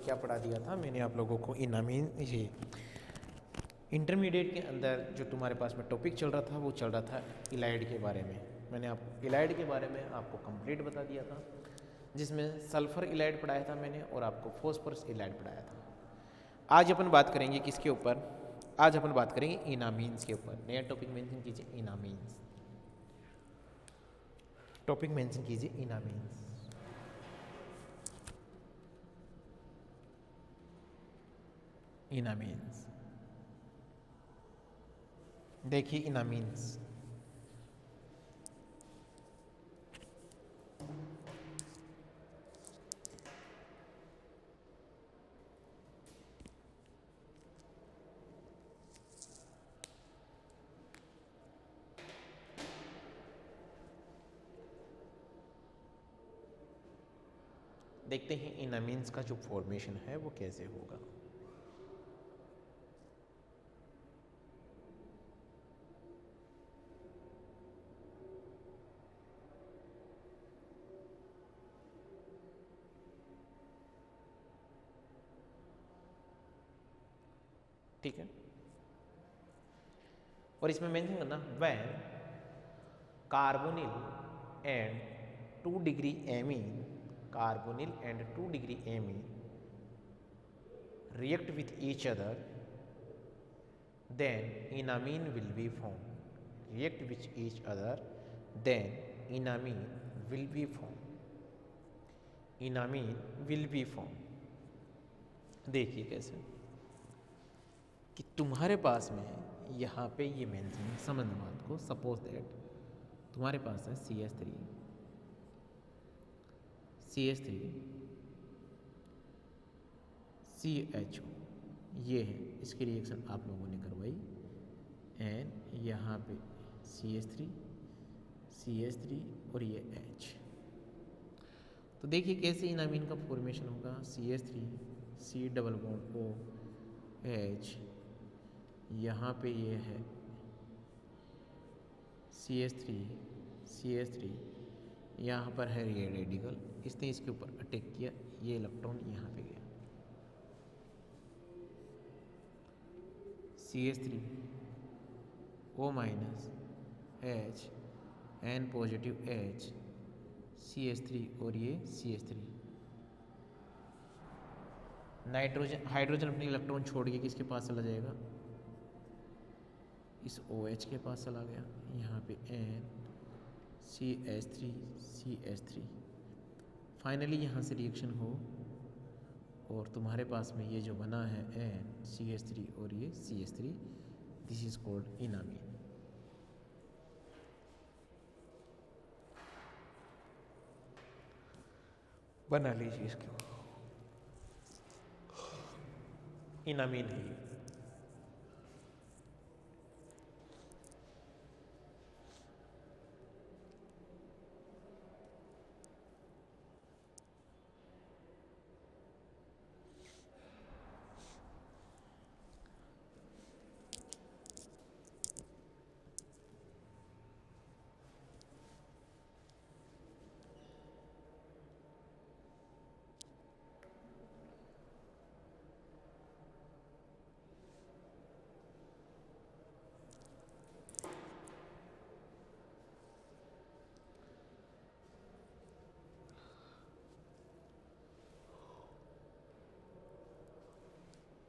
क्या पढ़ा दिया था मैंने आप लोगों को इनामीन ये इंटरमीडिएट के अंदर जो तुम्हारे पास में टॉपिक चल रहा था वो चल रहा था इलाइड के बारे में। मैंने आपको इलाइड के बारे में आपको कंप्लीट बता दिया था, जिसमें सल्फर इलाइड पढ़ाया था मैंने और आपको फॉस्फोरस इलाइड पढ़ाया था। आज अपन बात करेंगे किसके ऊपर? आज अपन बात करेंगे इनामीन्स के ऊपर। नया टॉपिक मेंशन कीजिए, इनामीन्स। टॉपिक मेंशन कीजिए इनामीन्स। इनामीन्स देखिए इनामीन्स देखते हैं इनामीन्स का जो फॉर्मेशन है वो कैसे होगा। ठीक है, और इसमें मेंशन करना when carbonyl and 2 degree amine, carbonyl and 2 degree amine react with each other, then enamine will be formed. React with each other, then enamine will be formed. enamine will be formed. देखिए कैसे कि तुम्हारे पास में यहाँ पे ये mention समझ बात को। सपोज दैट तुम्हारे पास है CH3 CHO, ये है, इसकी रिएक्शन आप लोगों ने करवाई। एंड यहाँ पे CH3 और ये H। तो देखिए कैसे इनामीन का फॉर्मेशन होगा। CH3 C double bond O H, यहाँ पे ये है CH3 यहाँ पर है ये रेडिकल, इसने इसके ऊपर अटैक किया, ये इलेक्ट्रॉन यहाँ पे गया। CH3 O minus H N positive H CH3 और ये CH3। नाइट्रोजन हाइड्रोजन अपनी इलेक्ट्रॉन छोड़ के किसके पास चला जाएगा? इस OH के पास चला गया। यहाँ पे N CH3 फाइनली यहाँ से रिएक्शन हो और तुम्हारे पास में ये जो बना है N CH3 और ये CH3, दिस इज कॉल्ड इनामीन। बना लीजिए इसको, इनामीन है ये।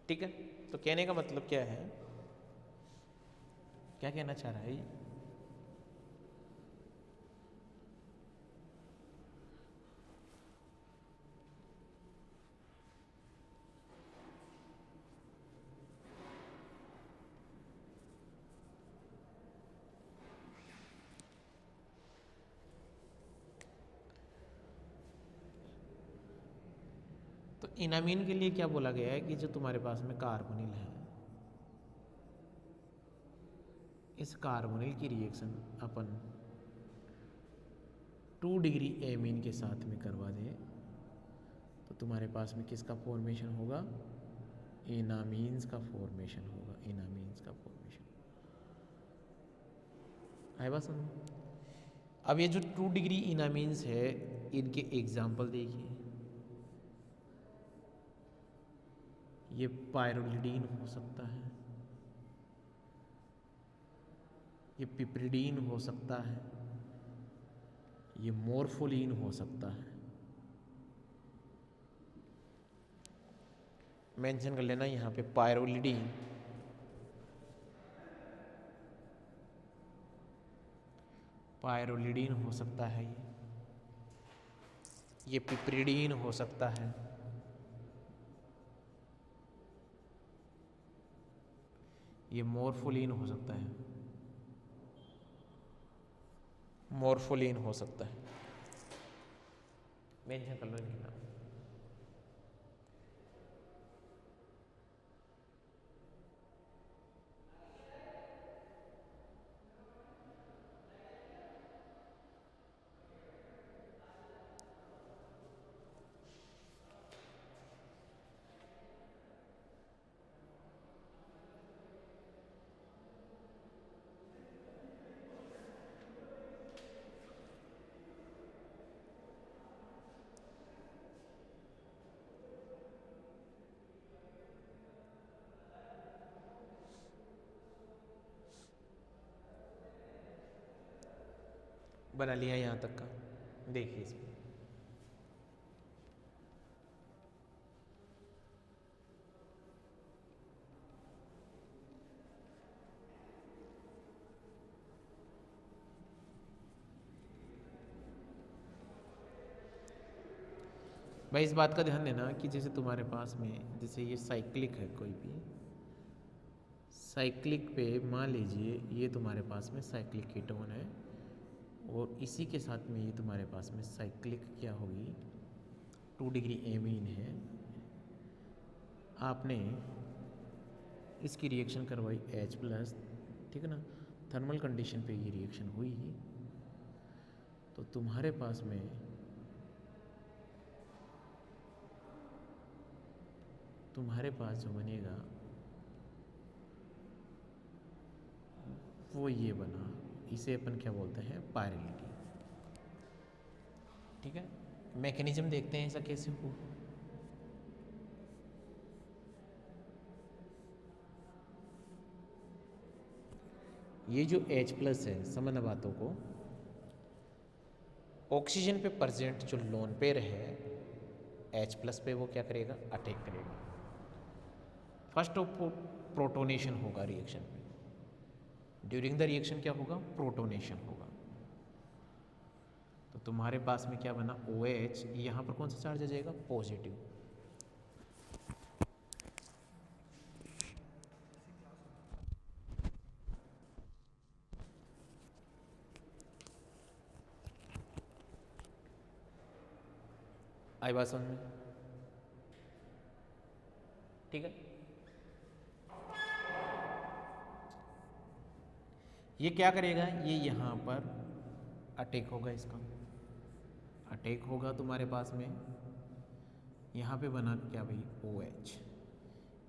ठीक है, तो कहने का मतलब क्या है, क्या कहना चाह रहा है ये? तो इनामीन के लिए क्या बोला गया है कि जो तुम्हारे पास में कार्बोनिल है, इस कार्बोनिल की रिएक्शन अपन 2 डिग्री एमीन के साथ में करवा दें तो तुम्हारे पास में किसका फॉर्मेशन होगा? इनामीन्स का फॉर्मेशन होगा। इनामीन्स का फॉर्मेशन आए बात समझ? अब ये जो 2 डिग्री इनामीन्स है, इनके एग्जाम्पल देखिए। ये पायरोलिडीन हो सकता है, ये पिपरिडीन हो सकता है, ये मोर्फोलिन हो सकता है। मेंशन कर लेना यहाँ पे पायरोलिडीन, पायरोलिडीन हो सकता है, ये पिपरिडीन हो सकता है, ये मोर्फोलिन हो सकता है, मोर्फोलिन हो सकता है। मेंशन कर लो इनके नाम। बना लिया यहाँ तक का, देखिए इसमें भाई इस बात का ध्यान देना कि जैसे तुम्हारे पास में जैसे ये साइक्लिक है, कोई भी साइक्लिक पे मान लीजिए ये तुम्हारे पास में साइक्लिक कीटोन है और इसी के साथ में ये तुम्हारे पास में साइक्लिक क्या होगी 2 डिग्री एमीन है। आपने इसकी रिएक्शन करवाई H+, ठीक है ना, थर्मल कंडीशन पे ये रिएक्शन हुई, तो तुम्हारे पास में जो बनेगा वो ये बना, इसे अपन क्या बोलते हैं, पायरिलिटी। ठीक है, मैकेनिज्म देखते हैं ऐसा कैसे हो। ये जो H+ है, समझना बातों को, ऑक्सीजन पे प्रेजेंट जो लोन पेयर है H+ पे वो क्या करेगा, अटैक करेगा। फर्स्ट ऑफ प्रोटोनेशन होगा रिएक्शन में, ड्यूरिंग द रिएक्शन क्या होगा, प्रोटोनेशन होगा। तो तुम्हारे पास में क्या बना, OH, यहाँ पर कौन सा चार्ज आ जाएगा, पॉजिटिव। आई बात समझ में, ठीक है। ये क्या करेगा, ये यहाँ पर अटैक होगा, इसका अटैक होगा तुम्हारे पास में, यहाँ पे बना क्या भाई, OH,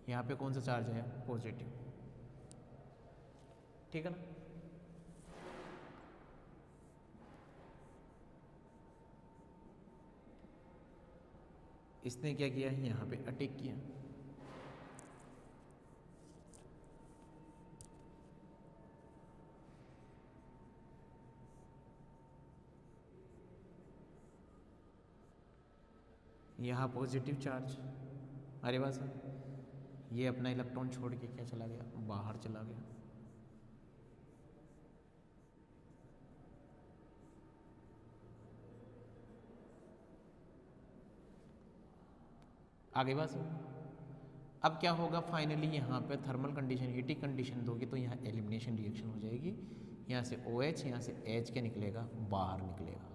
यहाँ पे कौन सा चार्ज है, पॉजिटिव, ठीक है ना। इसने क्या किया, यहाँ पे अटैक किया, यहाँ पॉजिटिव चार्ज, अरे वाह सर, ये अपना इलेक्ट्रॉन छोड़ के क्या चला गया, बाहर चला गया। आगे बात सर, अब क्या होगा, फाइनली यहाँ पे थर्मल कंडीशन, हीटिंग कंडीशन दोगे तो यहाँ एलिमिनेशन रिएक्शन हो जाएगी, यहाँ से OH, यहाँ से H क्या निकलेगा, बाहर निकलेगा।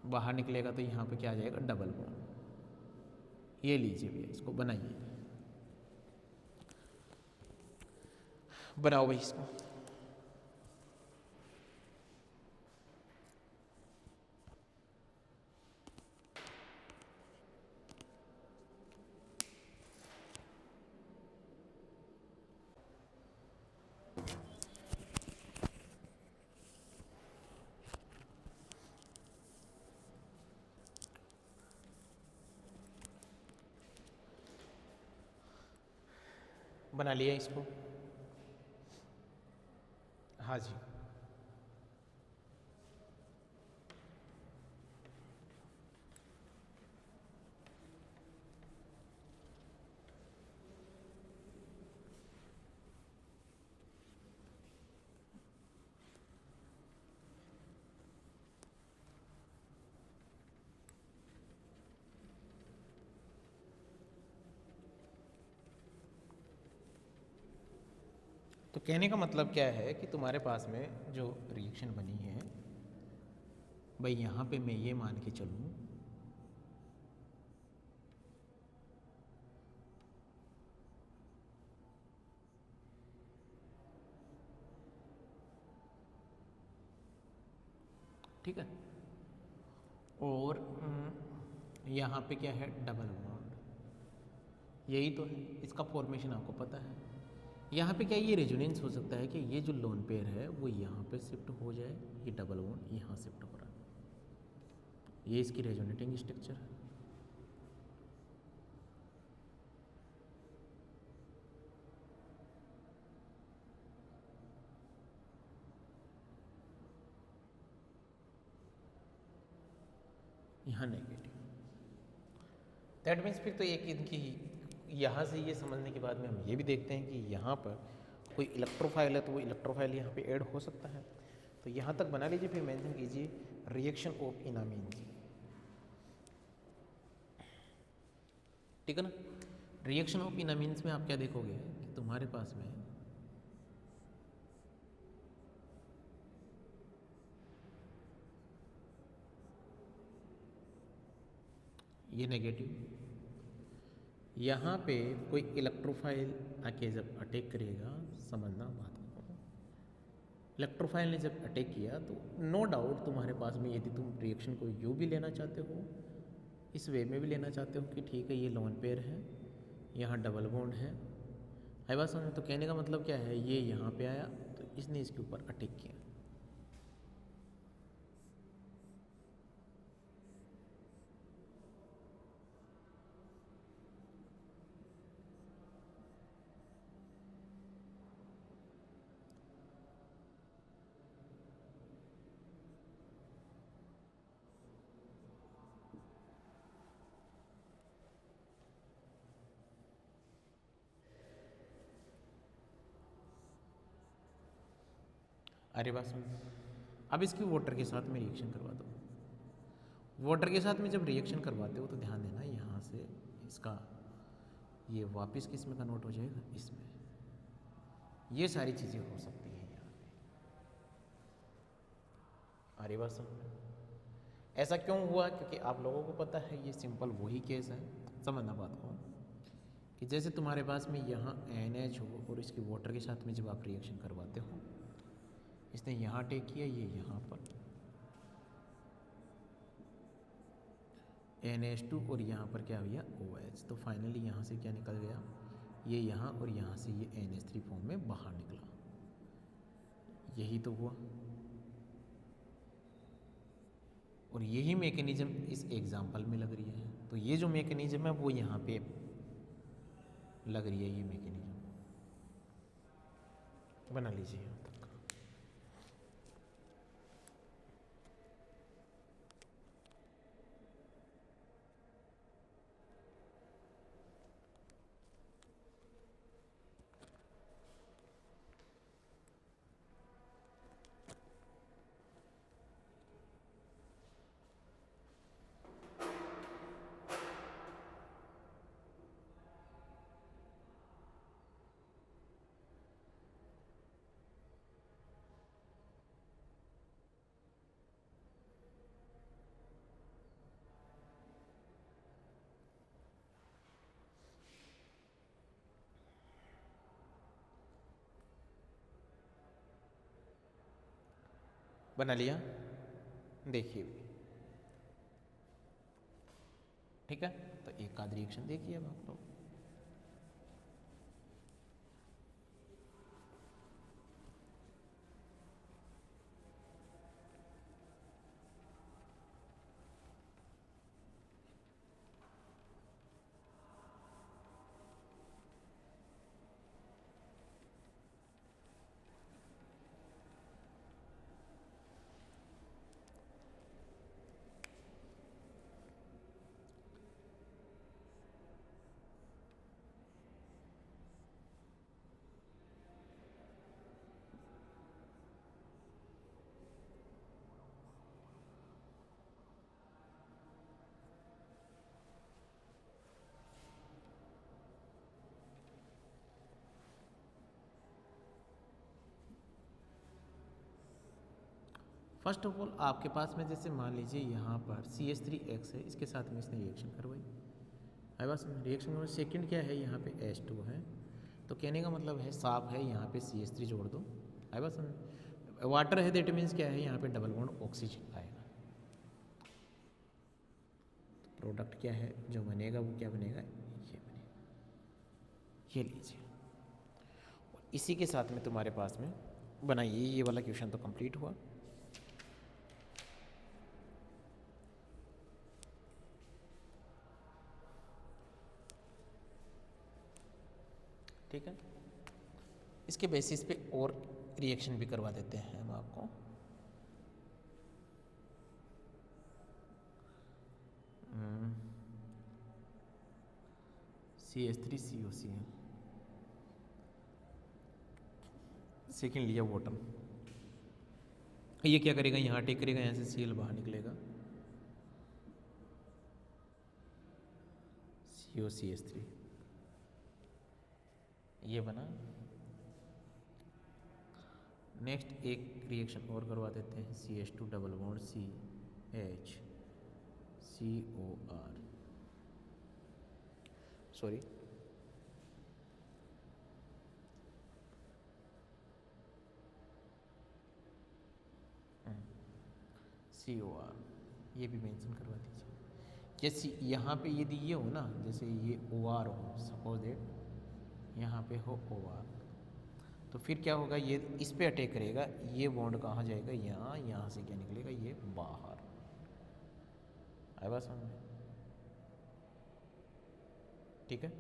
बाहर निकलेगा तो यहाँ पे क्या आ जाएगा, डबल बॉन्ड। ये लीजिए भैया, इसको बनाइए, बनाओ भाई इसको। बना लिया इसको? हाँ जी। तो कहने का मतलब क्या है कि तुम्हारे पास में जो रिएक्शन बनी है भाई, यहाँ पे मैं ये मान के चलूँ ठीक है, और यहाँ पे क्या है, डबल बॉन्ड, यही तो है, इसका फॉर्मेशन आपको पता है। यहाँ पे क्या ये रेजोनेंस हो सकता है कि ये जो लोन पेयर है वो यहाँ पे शिफ्ट हो जाए, ये डबल बॉन्ड यहाँ शिफ्ट हो रहा है, ये इसकी रेजोनेटिंग स्ट्रक्चर है। यहाँ नेगेटिव, दैट मीन्स फिर तो एक इनकी यहाँ से ये समझने के बाद में हम ये भी देखते हैं कि यहाँ पर कोई इलेक्ट्रोफाइल है तो वो इलेक्ट्रोफाइल यहाँ पे ऐड हो सकता है। तो यहाँ तक बना लीजिए, फिर मेंशन कीजिए रिएक्शन ऑफ इनामीन्स, ठीक है ना। रिएक्शन ऑफ इनामीन्स में आप क्या देखोगे कि तुम्हारे पास में ये नेगेटिव, यहाँ पे कोई इलेक्ट्रोफाइल आके जब अटैक करेगा, समझना बात को, इलेक्ट्रोफाइल ने जब अटैक किया तो नो डाउट तुम्हारे पास में, यदि तुम रिएक्शन को यू भी लेना चाहते हो, इस वे में भी लेना चाहते हो कि ठीक है ये लोन पेयर है, यहाँ डबल बॉन्ड है, है बात समझ। तो कहने का मतलब क्या है, ये यहाँ पे आया तो इसने इसके ऊपर अटैक किया, अरे बात सुन। अब इसकी वाटर के साथ में रिएक्शन करवा दो, वाटर के साथ में जब रिएक्शन करवाते हो तो ध्यान देना यहाँ से इसका ये वापस किस में कन्वर्ट हो जाएगा, इसमें, ये सारी चीज़ें हो सकती हैं यहाँ पे। अरे बात समझ में, ऐसा क्यों हुआ, क्योंकि आप लोगों को पता है ये सिंपल वही केस है, समझना बात को, कि जैसे तुम्हारे पास में यहाँ NH हो और इसकी वाटर के साथ में जब आप रिएक्शन करवाते हो, इसने यहाँ टेक किया, ये यहाँ पर NH2 और यहाँ पर क्या भैया OH, तो फाइनली यहाँ से क्या निकल गया, ये यहाँ और यहाँ से ये NH3 फॉर्म में बाहर निकला, यही तो हुआ। और यही मैकेनिज्म इस एग्जाम्पल में लग रही है, तो ये जो मैकेनिज्म है वो यहाँ पे लग रही है, ये मैकेनिज्म बना लीजिए यहाँ तक। बना लिया, देखिए, ठीक है। तो एक आध रिएक्शन देखिए अब आप लोग, फर्स्ट ऑफ ऑल आपके पास में जैसे मान लीजिए यहाँ पर CH3X है, इसके साथ में इसने रिएक्शन करवाई, है बस रिएक्शन करवाई। सेकंड क्या है, यहाँ पे H2 है, तो कहने का मतलब है साफ है, यहाँ पे CH3 जोड़ दो, है बस। वाटर है दैट मीन्स क्या है, यहाँ पे डबल बॉन्ड ऑक्सीजन आएगा। तो प्रोडक्ट क्या है जो बनेगा वो क्या बनेगा, ये बनेगा, ये लीजिए। इसी के साथ में तुम्हारे पास में बनाइए, ये वाला क्वेश्चन तो कंप्लीट हुआ। ठीक है, इसके बेसिस पे और रिएक्शन भी करवा देते हैं हम आपको। CH3COCl, सेकेंड लिया वाटर, ये क्या करेगा, यहाँ टेक करेगा, यहाँ से Cl बाहर निकलेगा, COCH3, ये बना। नेक्स्ट एक रिएक्शन और करवा देते हैं, CH2 double bond CH COR, sorry COR, ये भी मेंशन करवा दीजिए। जैसे यहाँ पे यदि ये हो ना, जैसे ये OR हो, सपोज दैट यहाँ पे हो OR, तो फिर क्या होगा, ये इस पे अटैक करेगा, ये बॉन्ड कहाँ जाएगा, यहाँ, यहाँ से क्या निकलेगा, ये बाहर। आया बात समझ में? ठीक है,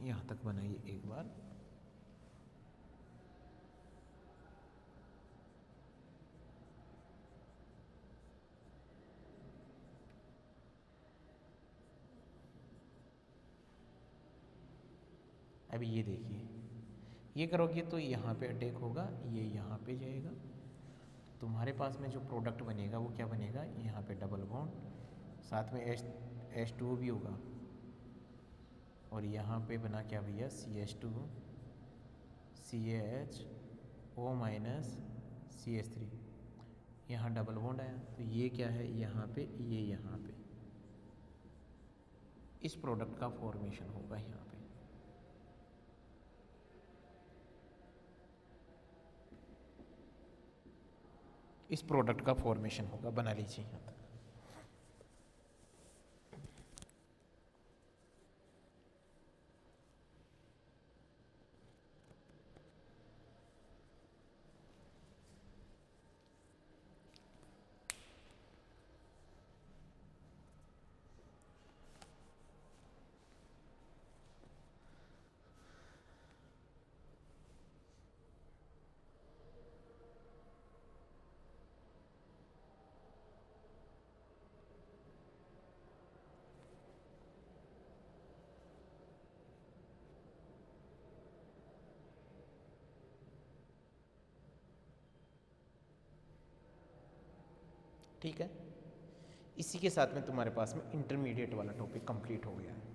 यहाँ तक बनाइए एक बार। अभी ये देखिए, ये करोगे तो यहाँ पे अटैक होगा, ये यहाँ पे जाएगा, तुम्हारे पास में जो प्रोडक्ट बनेगा वो क्या बनेगा, यहाँ पे डबल बॉन्ड, साथ में H2O भी होगा, और यहाँ पे बना क्या भैया, CH2 CHO माइनस CH3, यहाँ डबल बॉन्ड आया, तो ये क्या है यहाँ पे, ये यहाँ पे, इस प्रोडक्ट का फॉर्मेशन होगा यहाँ पे। इस प्रोडक्ट का फॉर्मेशन होगा, बना लीजिए यहाँ तक। ठीक है, इसी के साथ में तुम्हारे पास में इंटरमीडिएट वाला टॉपिक कंप्लीट हो गया है।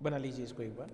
बना लीजिए इसको एक बार।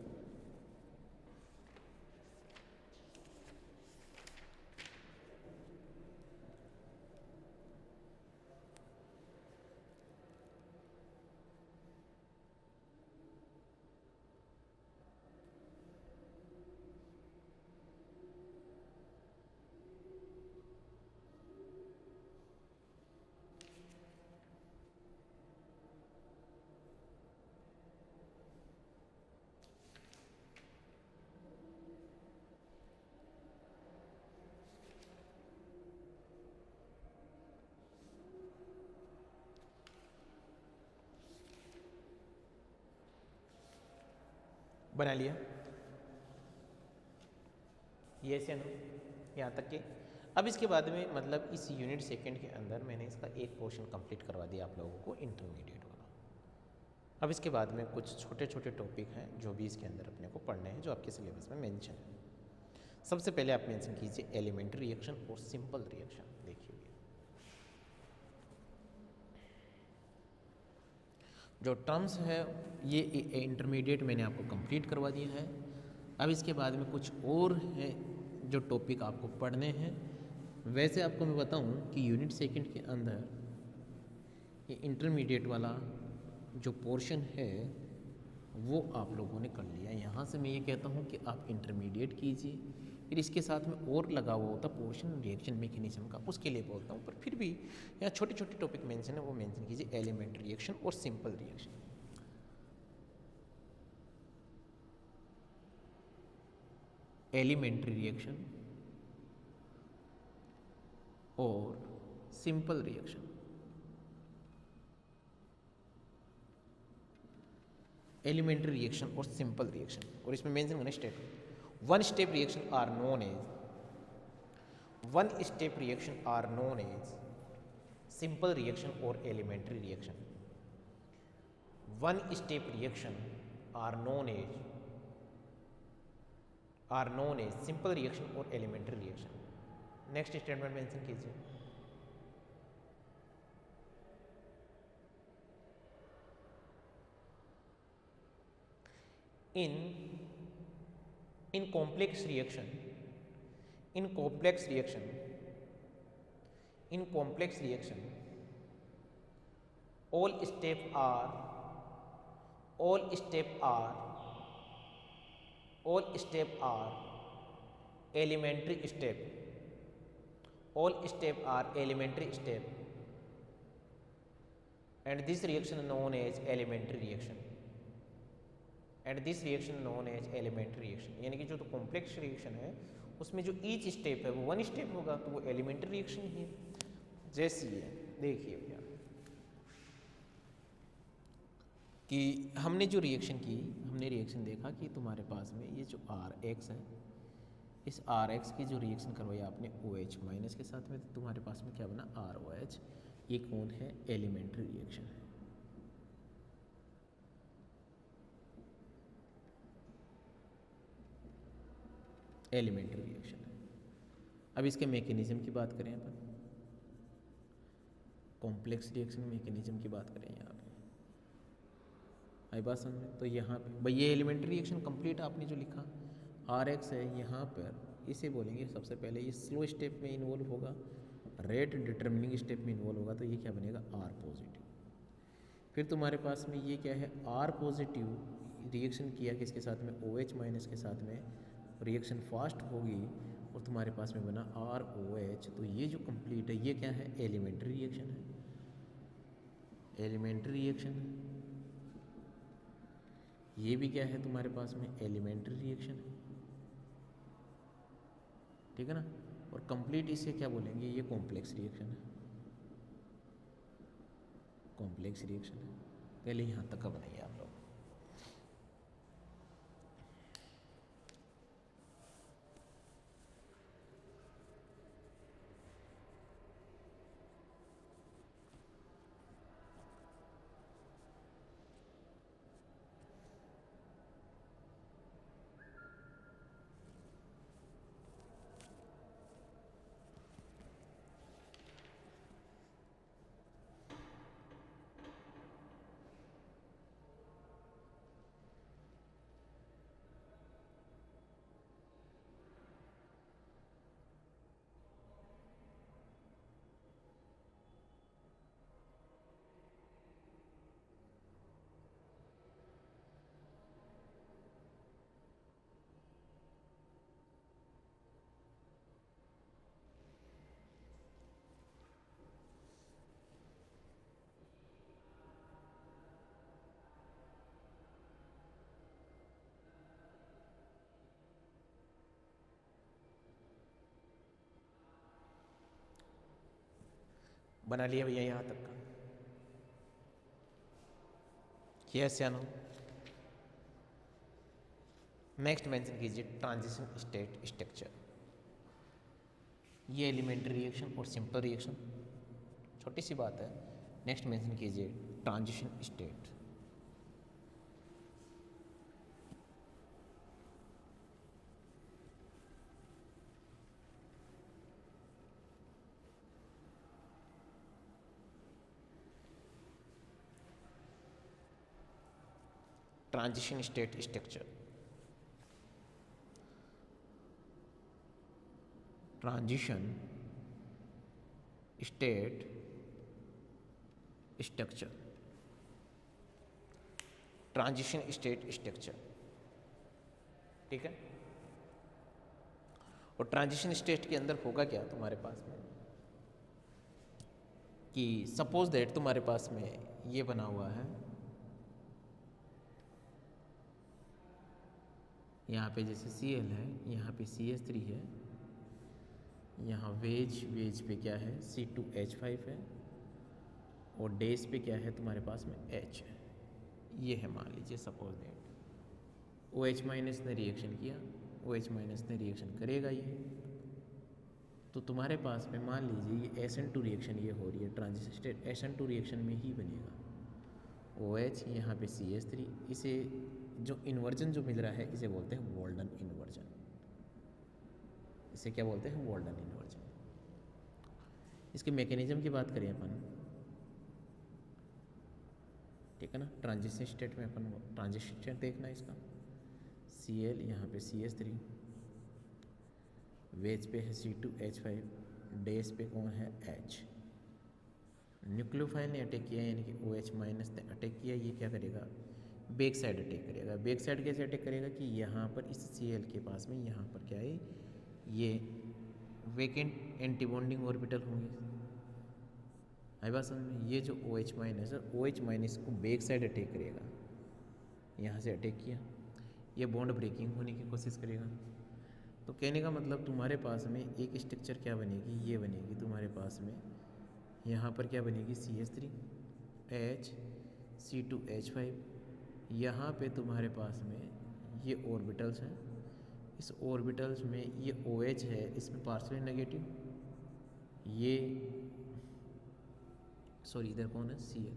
बना लिया, यस या नो, यहाँ तक के। अब इसके बाद में मतलब इस यूनिट सेकंड के अंदर मैंने इसका एक पोर्शन कंप्लीट करवा दिया आप लोगों को, इंटरमीडिएट वाला। अब इसके बाद में कुछ छोटे छोटे टॉपिक हैं जो भी इसके अंदर अपने को पढ़ने हैं, जो आपके सिलेबस में मेंशन है। सबसे पहले आप मेंशन कीजिए एलिमेंट्री रिएक्शन और सिंपल रिएक्शन। देखिए जो टर्म्स है ये इंटरमीडिएट मैंने आपको कंप्लीट करवा दिया है। अब इसके बाद में कुछ और है जो टॉपिक आपको पढ़ने हैं। वैसे आपको मैं बताऊं कि यूनिट सेकंड के अंदर ये इंटरमीडिएट वाला जो पोर्शन है वो आप लोगों ने कर लिया। यहाँ से मैं ये कहता हूँ कि आप इंटरमीडिएट कीजिए, फिर इसके साथ में और लगा हुआ होता पोर्शन रिएक्शन मैकेनिज्म का, उसके लिए बोलता हूँ। पर फिर भी यहाँ छोटे छोटे टॉपिक मेंशन है, वो मेंशन कीजिए, एलिमेंट्री रिएक्शन और सिंपल रिएक्शन। एलिमेंट्री रिएक्शन और सिंपल रिएक्शन। एलिमेंट्री रिएक्शन और सिंपल रिएक्शन, और इसमें मेंशन करना step. One step reaction are known as simple reaction और elementary reaction. One step reaction are known as simple reaction और elementary reaction. Next statement mention कीजिए। in complex reaction all step are elementary step, and this reaction known as elementary reaction, यानी कि जो तो complex reaction है उसमें जो each step है वो वन स्टेप होगा, तो वो एलिमेंट्री रिएक्शन ही है। जैसी है देखिए भैया कि हमने जो रिएक्शन की, हमने रिएक्शन देखा कि तुम्हारे पास में ये जो RX है, इस RX की जो रिएक्शन करवाई आपने OH माइनस के साथ में, तो तुम्हारे पास में क्या बना ROH। ये कौन है? एलिमेंट्री रिएक्शन है। एलिमेंट्री रिएक्शन है। अब इसके मैकेनिज्म की बात करें अपन, कॉम्प्लेक्स रिएक्शन मैकेनिज्म की बात करें यहाँ पे, आई बात समझ में? तो यहाँ पे भाई ये एलिमेंट्री रिएक्शन कंप्लीट आपने जो लिखा RX है, यहाँ पर इसे बोलेंगे सबसे पहले ये स्लो स्टेप में इन्वॉल्व होगा, रेट डिटर्मिनिंग स्टेप में इन्वॉल्व होगा, तो ये क्या बनेगा R पॉजिटिव। फिर तुम्हारे पास में ये क्या है R पॉजिटिव रिएक्शन किया किसके साथ में OH माइनस के साथ में, रिएक्शन फास्ट होगी और तुम्हारे पास में बना ROH। तो ये जो कंप्लीट है ये क्या है? एलिमेंट्री रिएक्शन है। एलिमेंट्री रिएक्शन है। ये भी क्या है तुम्हारे पास में? एलिमेंट्री रिएक्शन है। ठीक है ना? और कंप्लीट इसे क्या बोलेंगे? ये कॉम्प्लेक्स रिएक्शन है। कॉम्प्लेक्स रिएक्शन है। पहले यहाँ तक का बनाइए आप लोग। बना लिया भैया यहाँ तक का? यस या नो? नेक्स्ट मेंशन कीजिए ट्रांजिशन स्टेट स्ट्रक्चर। ये एलिमेंट्री रिएक्शन और सिंपल रिएक्शन, छोटी सी बात है। नेक्स्ट मेंशन कीजिए transition state. Transition state structure, transition state structure, transition state structure, ठीक है। और ट्रांजिशन स्टेट के अंदर होगा क्या तुम्हारे पास में कि सपोज दैट तुम्हारे पास में ये बना हुआ है, यहाँ पे जैसे Cl है, यहाँ पे CH3 है, यहाँ वेज पे क्या है C2H5 है, और डेस पे क्या है तुम्हारे पास में H है। ये है मान लीजिए सपोज दैट OH माइनस ने रिएक्शन किया, OH माइनस ने रिएक्शन करेगा ये, तो तुम्हारे पास में मान लीजिए ये SN2 रिएक्शन ये हो रही है, ट्रांजिशन स्टेट SN2 रिएक्शन में ही बनेगा। OH यहाँ पे CH3, इसे जो इन्वर्जन जो मिल रहा है इसे बोलते हैं वॉल्डन इन्वर्जन। इसे क्या बोलते हैं? Walden inversion. इसके मैकेनिज्म की बात करें अपन, ठीक है ना। ट्रांजिशन स्टेट में अपन ट्रांजिशन स्टेट देखना है इसका। Cl यहाँ पे CH3, वेज पे है C2H5, डेस पे कौन है H। न्यूक्लियोफाइल ने अटैक किया यानी कि OH माइनस ने अटैक किया, ये क्या करेगा? बैक साइड अटैक करेगा। बैक साइड कैसे अटैक करेगा कि यहाँ पर इस Cl के पास में यहाँ पर क्या है, ये वेकेंट एंटीबॉन्डिंग ऑर्बिटल होंगे। आई बात समझ में? ये जो OH माइनस है, OH माइनस को बैक साइड अटैक करेगा, यहाँ से अटैक किया, ये बॉन्ड ब्रेकिंग होने की कोशिश करेगा। तो कहने का मतलब तुम्हारे पास में एक स्ट्रक्चर क्या बनेगी, ये बनेगी तुम्हारे पास में, यहाँ पर क्या बनेगी CH3 H C2H5, यहाँ पे तुम्हारे पास में ये ऑर्बिटल्स हैं, इस ऑर्बिटल्स में ये OH है, इसमें पार्शियली नेगेटिव, ये सॉरी इधर कौन है Cl,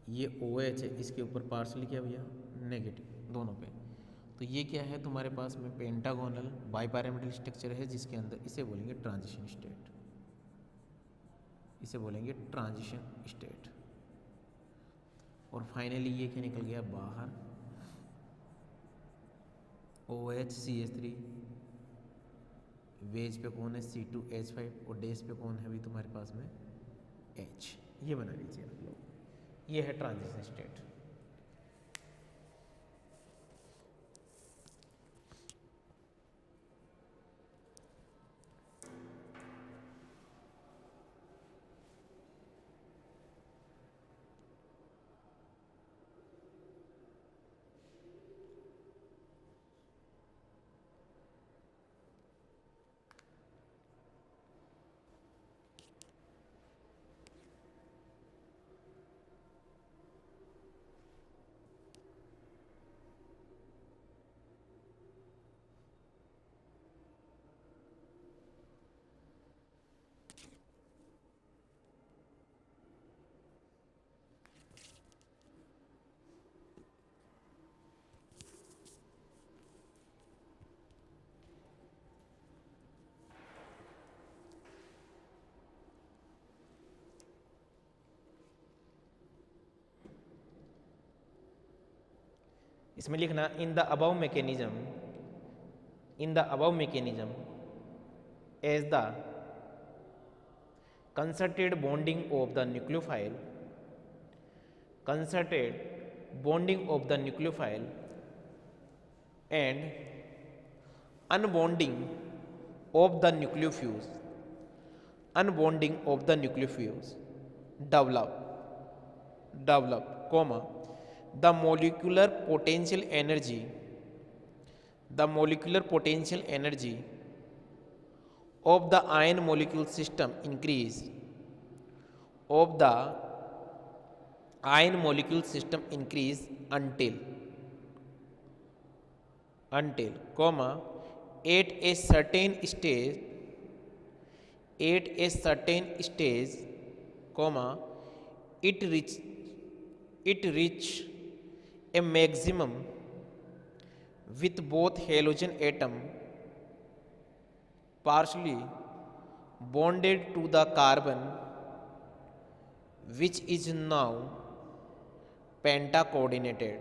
ये OH है, इसके ऊपर पार्शियली क्या भैया नेगेटिव दोनों पे। तो ये क्या है तुम्हारे पास में पेंटागोनल बाइपैरामिडल स्ट्रक्चर है, जिसके अंदर इसे बोलेंगे ट्रांजिशन स्टेट, इसे बोलेंगे ट्रांजिशन स्टेट। और फाइनली ये क्या निकल गया बाहर, OH CH3, वेज पे कौन है C2H5, और डेस पे कौन है अभी तुम्हारे पास में H। ये बना लीजिए आप लोग, ये है ट्रांजिशन स्टेट। इसमें लिखना in the above mechanism as the concerted bonding of the nucleophile and unbonding of the nucleofuse develop comma the molecular potential energy of the ion molecule system increase until until comma at a certain stage, at a certain stage comma it reach a maximum with both halogen atom partially bonded to the carbon, which is now penta coordinated,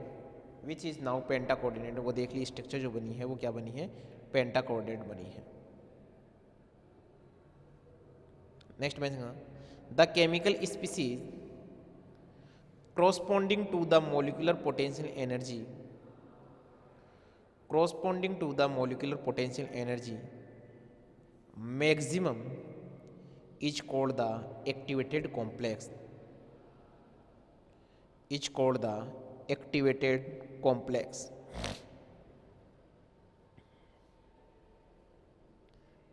which is now penta coordinated. वो देख ली structure जो बनी है वो क्या बनी है, पेंटा coordinate बनी है। नेक्स्ट मैं the chemical species corresponding to the molecular potential energy, corresponding to the molecular potential energy maximum is called the activated complex, is called the activated complex।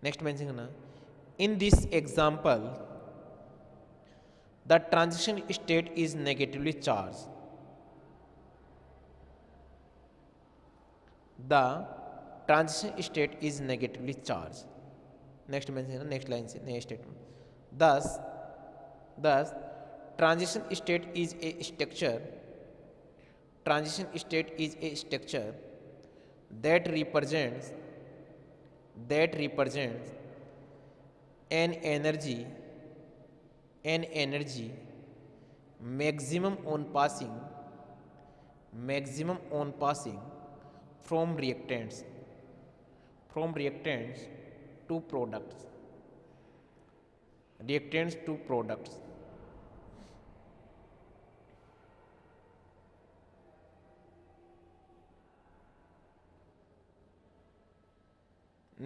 Next mention करना, in this example the transition state is negatively charge, the transition state is negatively charge. Next mention करना, next line से next statement, this transition state is a structure, transition state is a structure that represents an energy maximum on passing from reactants to products,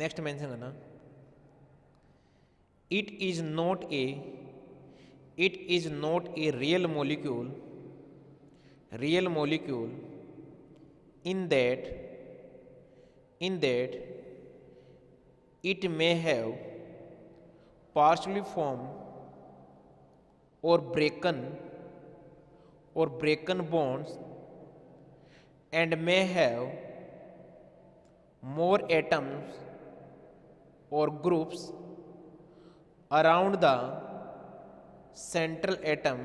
next mention करना, it is not a real molecule in that it may have partially formed or broken bonds and may have more atoms or groups around the central atom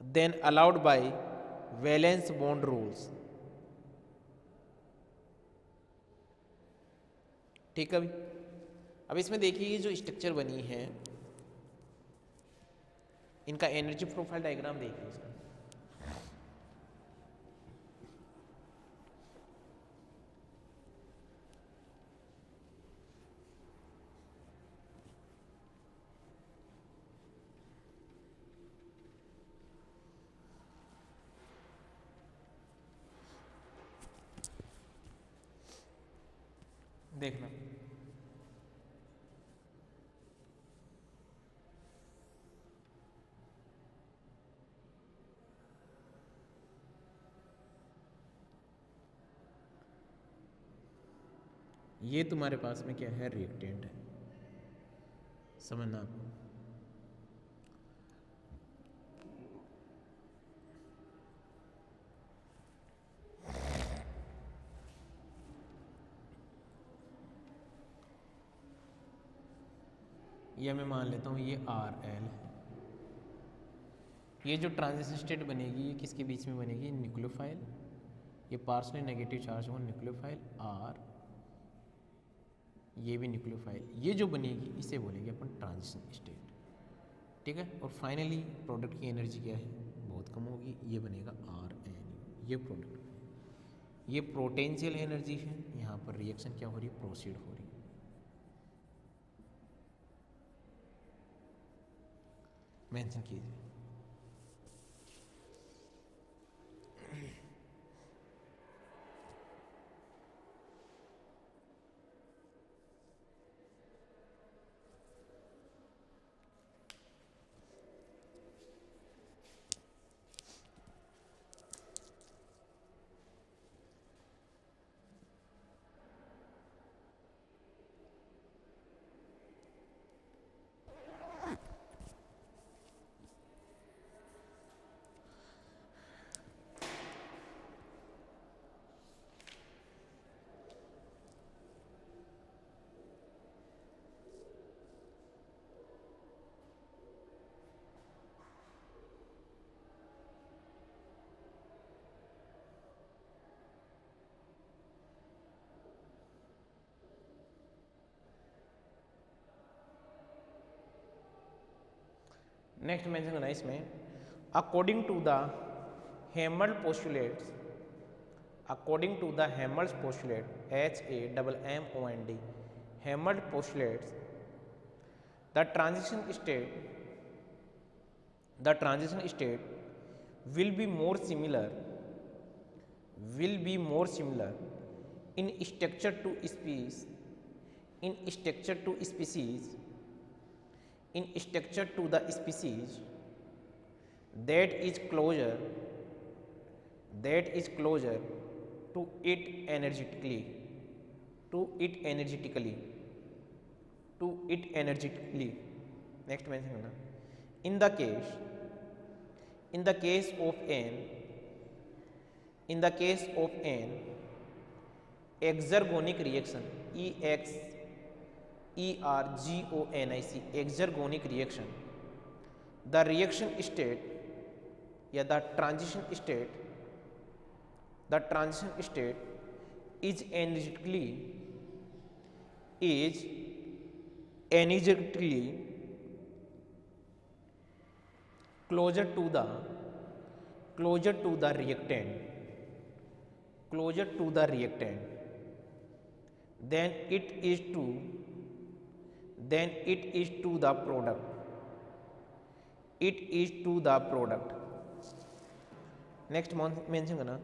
than allowed by valence bond rules। ठीक है, अब इसमें देखिए ये जो structure बनी है इनका एनर्जी प्रोफाइल डायग्राम देखिए इसका। देखना, ये तुम्हारे पास में क्या है, रिएक्टेंट है, समझना आपको। ये मैं मान लेता हूँ ये RL है। ये जो ट्रांजिशन स्टेट बनेगी ये किसके बीच में बनेगी, न्यूक्लियोफाइल, ये पार्शली नेगेटिव चार्ज हो न्यूक्लियोफाइल R, ये भी न्यूक्लियोफाइल, ये जो बनेगी इसे बोलेंगे अपन ट्रांजिशन स्टेट। ठीक है, और फाइनली प्रोडक्ट की एनर्जी क्या है, बहुत कम होगी, ये बनेगा RNU। ये प्रोडक्ट, ये पोटेंशियल एनर्जी है, यहाँ पर रिएक्शन क्या हो रही है, प्रोसीड हो रही है। मेंशन कीजिए। नेक्स्ट मेंशन करना है इसमें, according to the Hammond postulates, according to the Hammond postulate, HAMMOND, Hammond postulates, the transition state will be more similar, will be more similar in structure to species, in structure to species, in structure to the species that is closer, that is closer to it energetically, to it energetically, to it energetically. Next mention करना, in the case, in the case of an, in the case of an exergonic reaction, EXERGONIC, exergonic reaction, the reaction state या the transition state, the transition state is energetically, is energetically closer to the reactant, closer to the reactant than it is to the product, it is to the product. Next mention करना,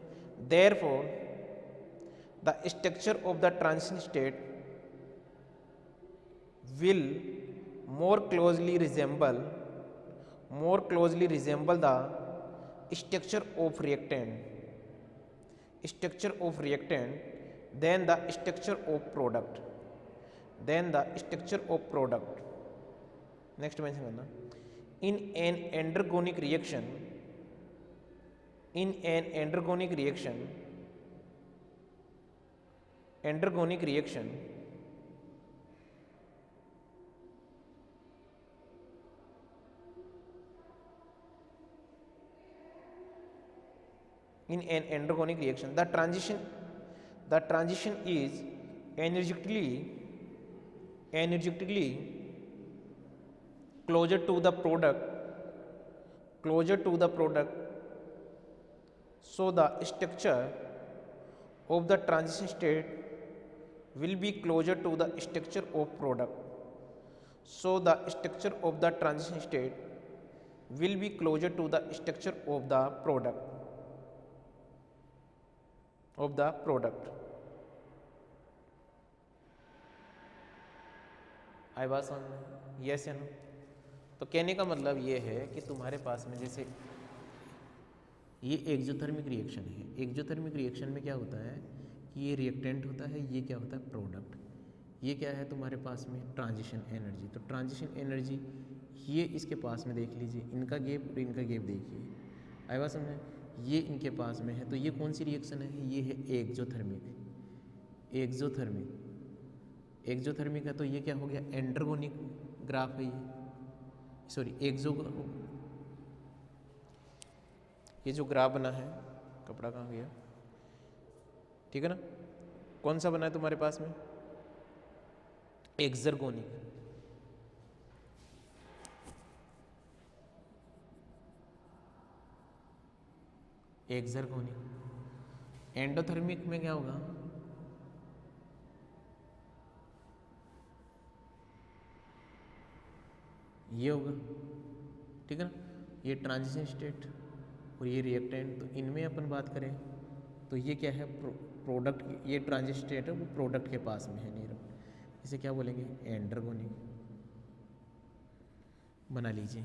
therefore the structure of the transition state will more closely resemble the structure of reactant than the structure of product, next mention करना, in an endergonic reaction, in an endergonic reaction, the transition is energetically closer to the product, so the structure of the transition state will be closer to the structure of product, so the structure of the transition state will be closer to the structure of the product, आई बात समझ में, yes या no? तो कहने का मतलब ये है कि तुम्हारे पास में जैसे ये एक्सोथर्मिक रिएक्शन है, एक्सोथर्मिक रिएक्शन में क्या होता है कि ये रिएक्टेंट होता है, ये क्या होता है, प्रोडक्ट, ये क्या है तुम्हारे पास में, ट्रांजिशन एनर्जी। तो ट्रांजिशन एनर्जी ये इसके पास में देख लीजिए, इनका गैप और इनका गैप देखिए, आई बात समझ, ये इनके पास में है, तो ये कौन सी रिएक्शन है, ये है एक्सोथर्मिक है, तो ये क्या हो गया, एंडरगोनिक ग्राफ है ये, सॉरी ये जो ग्राफ बना है, कपड़ा कहाँ गया, ठीक है ना, कौन सा बना है तुम्हारे पास में, एक्सर्गोनिक, एंडोथर्मिक में क्या होगा, ये होगा, ठीक है ना, ये ट्रांजिशन स्टेट और ये रिएक्टेंट, तो इनमें अपन बात करें तो ये क्या है, प्रोडक्ट, ये ट्रांजिशन स्टेट है वो प्रोडक्ट के पास में है, नीरव, इसे क्या बोलेंगे, एंडरगोनिक बना लीजिए।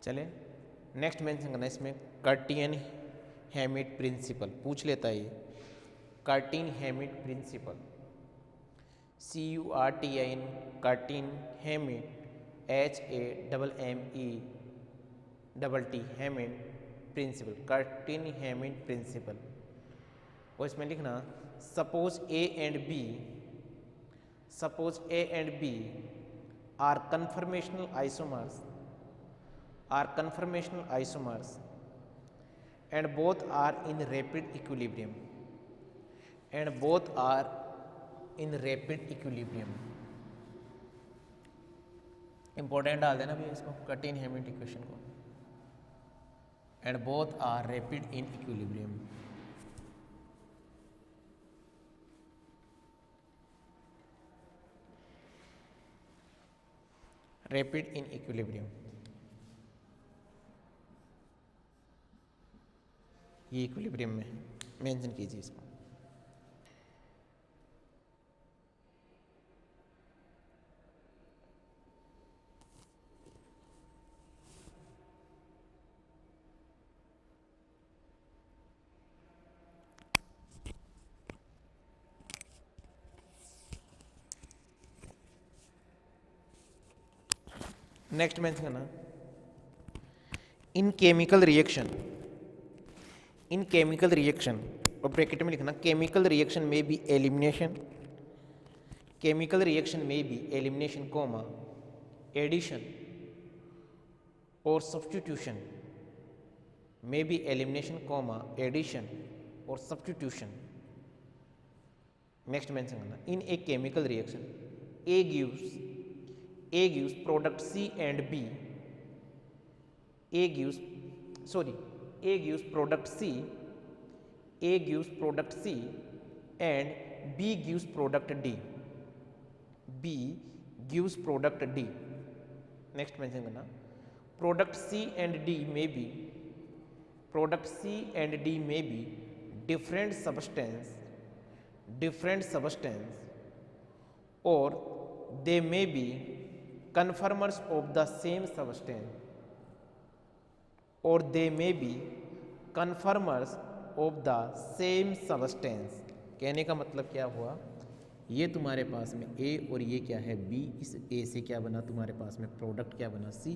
चले नेक्स्ट मेंशन करना इसमें कार्टियन हैमिट प्रिंसिपल पूछ लेता है ये। Curtin Hammett principle, CURTIN Curtin Hammett, HAMMETT Hammett principle, Curtin Hammett principle. और इसमें लिखना suppose A and B are conformational isomers and both are in rapid equilibrium important डाल देना भैया इसको, कार्टिन हैमिट इक्वेशन को, and both are rapid in equilibrium. Rapid in equilibrium, ये equilibrium में मेंशन कीजिए इसको। नेक्स्ट मेंशन करना इन केमिकल रिएक्शन और ब्रैकेट में लिखना केमिकल रिएक्शन में बी एलिमिनेशन कॉमा एडिशन और सब्स्टिट्यूशन में बी एलिमिनेशन कॉमा एडिशन और सब्स्टिट्यूशन। नेक्स्ट मेंशन करना in a chemical reaction A gives product C and B. A gives product C and B gives product D. Next mention करना product C and D may be different substance or they may be conformers of the same substance कहने का मतलब क्या हुआ, ये तुम्हारे पास में A और ये क्या है B, इस A से क्या बना तुम्हारे पास में प्रोडक्ट क्या बना C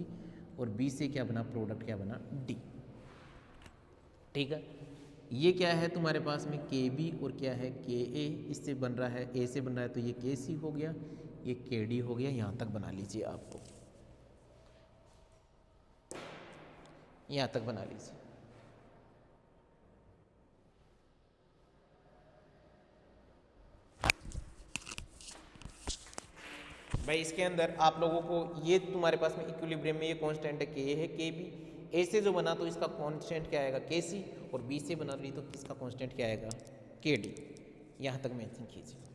और B से क्या बना प्रोडक्ट क्या बना D। ठीक है, ये क्या है तुम्हारे पास में KB और क्या है KA, इससे बन रहा है A से बन रहा है तो ये KC हो गया, ये KD हो गया। यहाँ तक बना लीजिए, आपको यहाँ तक बना लीजिए। भाई इसके अंदर आप लोगों को ये तुम्हारे पास में इक्विलिब्रियम में ये कांस्टेंट है K है KB, A से जो बना तो इसका कांस्टेंट क्या आएगा KC और B से बना रही तो किसका कांस्टेंट क्या आएगा KD। यहाँ तक मेंशन कीजिए।